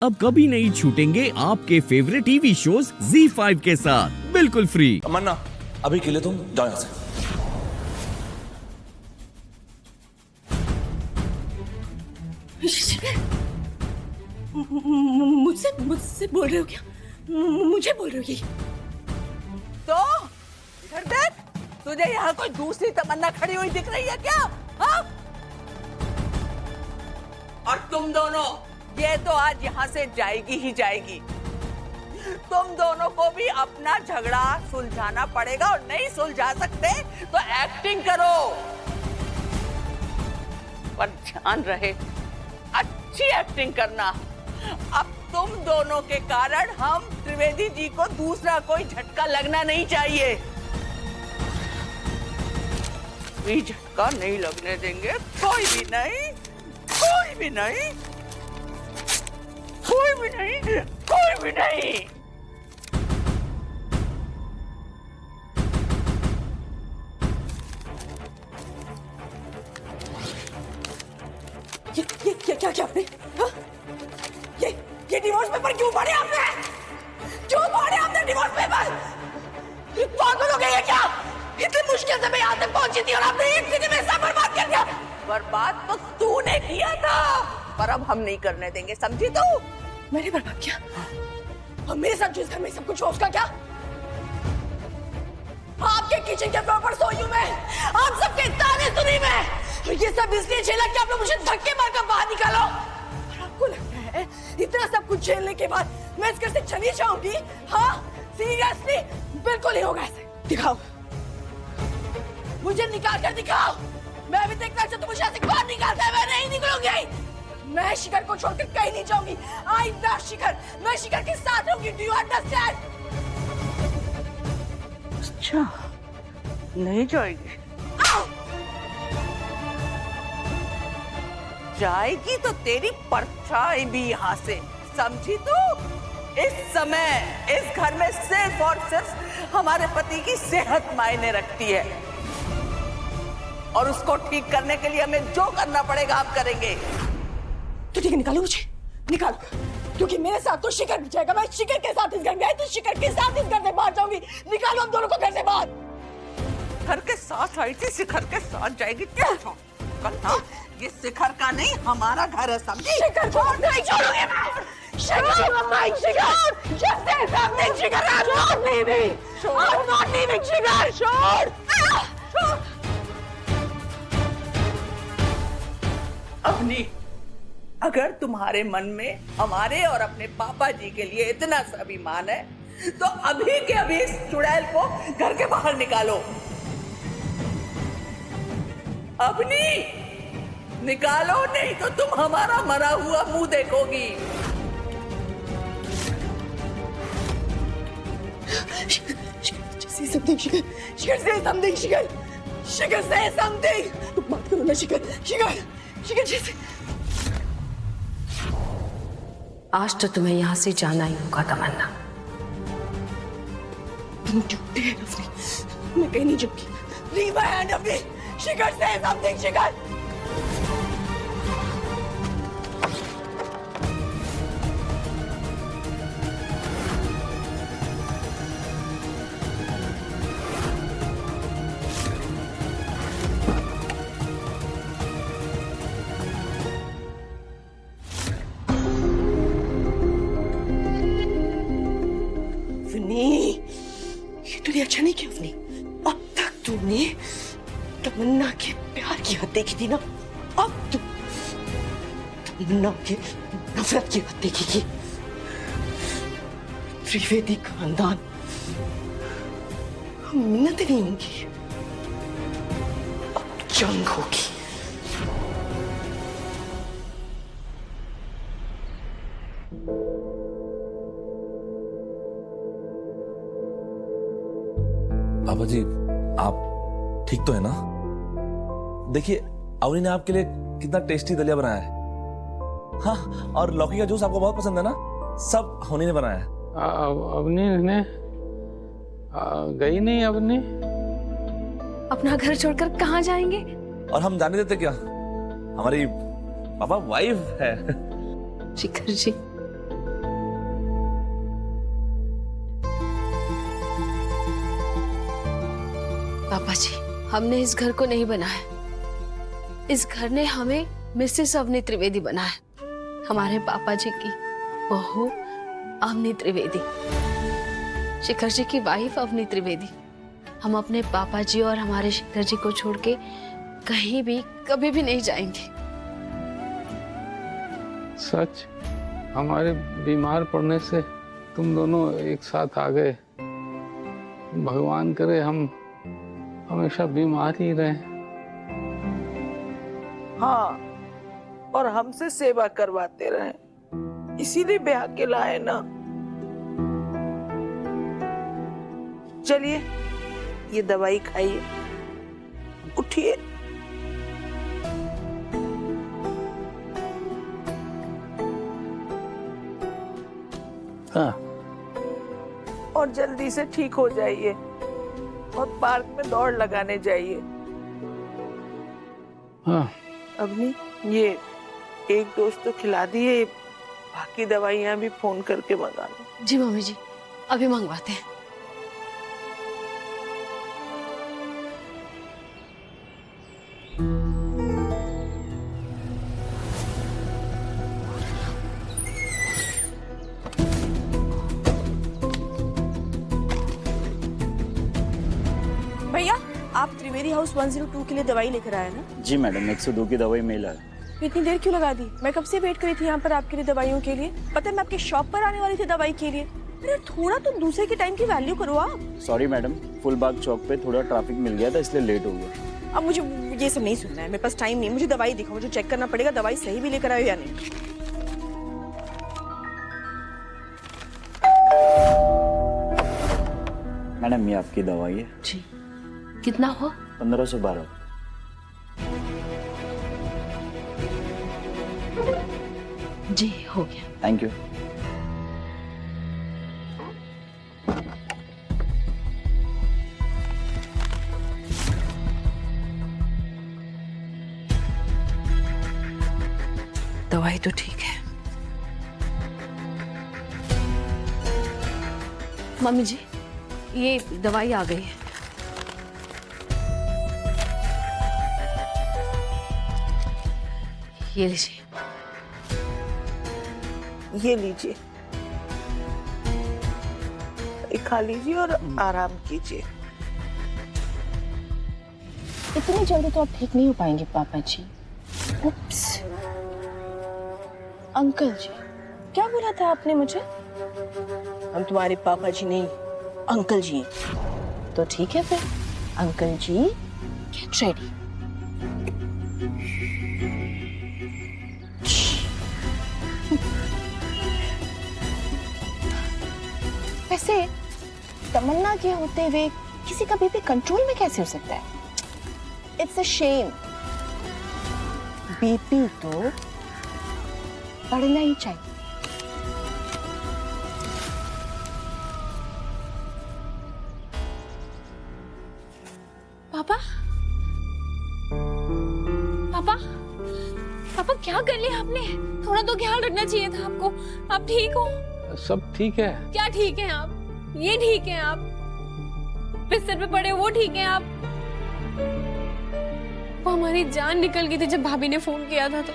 अब कभी नहीं छूटेंगे आपके फेवरेट टीवी शोज ZEE5 के साथ बिल्कुल फ्री। तमन्ना, अभी के लिए तुम जाओ यहाँ से। मुझसे मुझसे बोल रहे हो क्या? मुझे बोल रहे हो ये? तो इधर देख, तुझे यहाँ कोई दूसरी तमन्ना खड़ी हुई दिख रही है क्या? हाँ? और तुम दोनों, ये तो आज यहाँ से जाएगी ही जाएगी। तुम दोनों को भी अपना झगड़ा सुलझाना पड़ेगा और नहीं सुलझा सकते तो एक्टिंग करो, पर ध्यान रहे अच्छी एक्टिंग करना। अब तुम दोनों के कारण हम त्रिवेदी जी को दूसरा कोई झटका लगना नहीं चाहिए। कोई झटका नहीं लगने देंगे, कोई भी नहीं, कोई भी नहीं, कोई भी नहीं, कोई भी नहीं। ये क्या आपने? हाँ? ये डिवोर्स पेपर क्यों फाड़े आपने? क्यों फाड़े आपने डिवोर्स पेपर? ये पागल हो गए हैं क्या? इतनी मुश्किल से मैं यहाँ तक पहुंची थी और आपने एक दिन में सब बर्बाद कर दिया। बर्बाद तो तूने किया था, पर अब हम नहीं करने देंगे, समझी तू? मैंने बर्बाद किया? और मेरे साथ जिस घर में सब कुछ हो उसका क्या? आपके किचन के फ्लोर पर सोई हूं मैं, आप सबके ताने सुनी मैं, और ये सब इसलिए झेला कि आप लोग मुझे धक्के मारकर बाहर निकालो। और आपको लगता है इतना सब कुछ झेलने के बाद मैं इस घर से चली जाऊंगी? हाँ, सीरियसली बिल्कुल ही होगा ऐसे। दिखाओ, मुझे निकाल कर दिखाओ। मैं अभी देखना चाहता हूँ, मुझे ऐसे बाहर निकालता है, मैं नहीं निकलूंगी। मैं शिखर को छोड़कर कहीं नहीं जाऊंगी। आई लव शिखर, मैं शिखर के साथ रहूंगी। Do you understand? अच्छा, नहीं जाएगी? जाएगी तो तेरी परछाई भी यहाँ से, समझी तू? इस समय इस घर में सिर्फ और सिर्फ हमारे पति की सेहत मायने रखती है, और उसको ठीक करने के लिए हमें जो करना पड़ेगा आप करेंगे। तो ठीक है, निकालो मुझे, निकालो, क्योंकि मेरे साथ तो शिखर भी जाएगा। मैं शिखर के साथ इस घर में आई तो शिखर के साथ इस घर से बाहर जाऊंगी। निकालो हम दोनों को घर से बाहर। घर के साथ आई थी, शिखर के साथ जाएगी क्या? कल्पना, ये शिखर का नहीं हमारा घर है, समझी? शिखर को नहीं छोड़ूंगी मैं। शिखर, शिखर, just say something, Shikhar, I'm not leaving. I'm not leaving, शिखर, छोड़। अवनी, अगर तुम्हारे मन में हमारे और अपने पापा जी के लिए इतना स्वाभिमान है तो अभी के अभी इस चुड़ैल को घर के बाहर निकालो। अवनी, निकालो, नहीं तो तुम हमारा मरा हुआ मुंह देखोगी। Say something, शिखर, शिखर, say something, शिखर, शिखर, say something. तुम बात करो ना शिखर, शिखर, शिखर, जैसे। आज तो तुम्हें यहाँ से जाना ही होगा तमन्ना। तुम झूठे हैं अवनी, मैं कहीं नहीं जाऊंगी। Leave my hand, Avani. Shikhar, say something, शिखर। ये तूने अच्छा नहीं किया अवनी। अब तक तूने तमन्ना के प्यार की हद देखी थी ना, अब तू तमन्ना के नफरत की हद देखेगी। त्रिवेदी खानदान मिन्नतें नहीं होंगी, अब जंग होगी। पापा जी, आप ठीक तो है ना? देखिए, अवनी ने आपके लिए कितना टेस्टी दलिया बनाया है। हाँ, और लौकी का जूस आपको बहुत पसंद है ना? सब अवनी ने बनाया है। अवनी ने गई नहीं? अवनी अपना घर छोड़कर कहाँ जाएंगे? और हम जाने देते क्या? हमारी पापा वाइफ है। शिखर जी, पापा जी, हमने इस घर को नहीं बनाया, इस घर ने हमें मिसेस अवनी त्रिवेदी बनाया। हमारे पापा जी की बहू अवनी त्रिवेदी, शिखर जी की वाइफ अवनी त्रिवेदी। हम अपने पापा जी और हमारे शिखर जी को छोड़ के कहीं भी कभी भी नहीं जाएंगे। सच, हमारे बीमार पड़ने से तुम दोनों एक साथ आ गए। भगवान करे हम हमेशा बीमार ही रहें। हाँ, और हमसे सेवा करवाते रहें, इसीलिए ब्याह के लाए ना। चलिए, ये दवाई खाइए, उठिए। हाँ, और जल्दी से ठीक हो जाइए और पार्क में दौड़ लगाने जाइए। हाँ। अवनी, ये एक दोस्त तो खिला दिए, बाकी दवाइयां भी फोन करके मंगा लो। जी मम्मी जी, अभी मंगवाते हैं। भैया, आप त्रिवेदी हाउस 102 के लिए दवाई लेकर आए ना? जी मैडम, 102 की दवाई मेल है। इतनी देर क्यों लगा दी? मैं कब से वेट करी थी यहाँ पर आपके लिए दवाइयों के लिए। पता है मैं आपके शॉप पर आने वाली थी दवाई के लिए। अरे थोड़ा तो दूसरे के टाइम की वैल्यू करो आप। सॉरी मैडम, फुलबाग चौक पे थोड़ा ट्रैफिक मिल गया था इसलिए लेट हो गया। अब मुझे ये सब नहीं सुनना है, मेरे पास टाइम नहीं। मुझे दवाई दिखाओ, मुझे चेक करना पड़ेगा दवाई सही भी लेकर आए हो या नहीं। मैडम, ये आपकी दवाई है। जी, कितना हुआ? 1512। जी हो गया। Thank you. दवाई तो ठीक है। मम्मी जी, ये दवाई आ गई है। ये लीजिए। ये लीजिए, ये खा लीजिए और आराम कीजिए। इतनी जल्दी तो आप ठीक नहीं हो पाएंगे पापा जी। उप्स। अंकल जी, क्या बोला था आपने मुझे? हम तुम्हारे पापा जी नहीं, अंकल जी हैं। तो ठीक है फिर, अंकल जी गेट रेडी। वैसे तमन्ना के होते हुए किसी का बीपी कंट्रोल में कैसे हो सकता है? It's a shame. बीपी तो बढ़ना ही चाहिए। पापा, पापा, पापा क्या कर लिया आपने? थोड़ा तो ख्याल रखना चाहिए था आपको। आप ठीक हो? सब ठीक है। क्या ठीक है आप? ये ठीक है आप? बिस्तर पे पड़े वो ठीक है आप? वो हमारी जान निकल गई थी जब भाभी ने फोन किया था तो।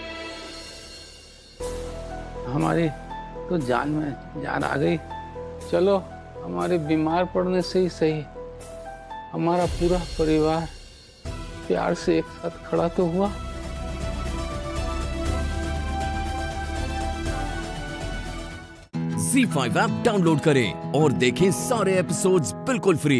हमारी तो जान में जान आ गई। चलो, हमारे बीमार पड़ने से ही सही हमारा पूरा परिवार प्यार से एक साथ खड़ा तो हुआ। Z5 ऐप डाउनलोड करें और देखें सारे एपिसोड्स बिल्कुल फ्री।